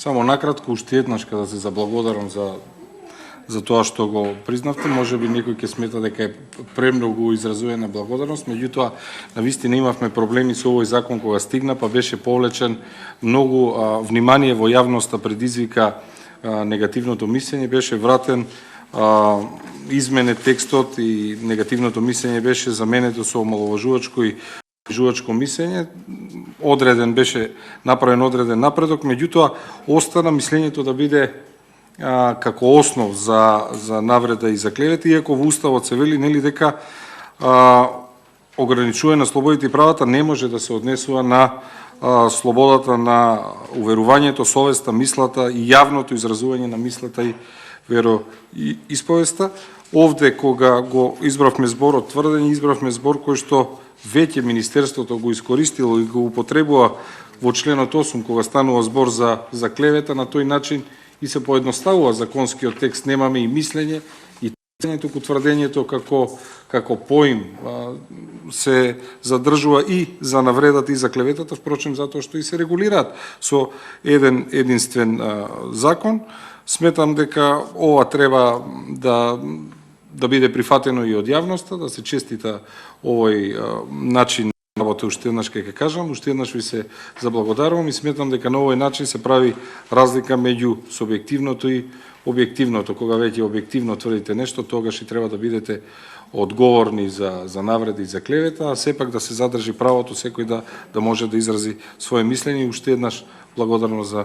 Само накратко, уште еднаш да се заблагодарам за тоа што го признавте. Можеби некој ќе смета дека е премногу изразување на благодарност, меѓутоа навистина имавме проблеми со овој закон кога стигна, па беше повлечен многу внимание во јавноста, предизвика негативното мислење, беше вратен измене текстот и негативното мислење беше заменето со омаловажувачко и жувачко мислење. Беше направен одреден напредок, меѓутоа остана мислењето да биде како основ за навреда и за клевета, иако во Уставот се вели дека ограничување на слободите и правата не може да се однесува на слободата на уверувањето, совеста, мислата и јавното изразување на мислата и вероисповеста. Овде кога го избравме зборот тврдење, избравме збор кој што веќе Министерството го искористило и го употребува во членот 8 кога станува збор за клевета, на тој начин и се поедноставува законскиот текст, немаме и мислење и туку тврдењето како поим се задржува и за навредата и за клеветата, впрочем затоа што и се регулираат со еден единствен закон. Сметам дека ова треба да биде прифатено и од јавноста, да се честита овој начин работа. Уште еднаш ќе кажам, уште еднаш ви се заблагодарувам и сметам дека на овој начин се прави разлика меѓу субјективното и објективното. Кога веќе објективно тврдите нешто, тогаш и треба да бидете одговорни за навреди и за клевета, а сепак да се задржи правото секој да може да изрази свое мислење. Уште еднаш благодарност за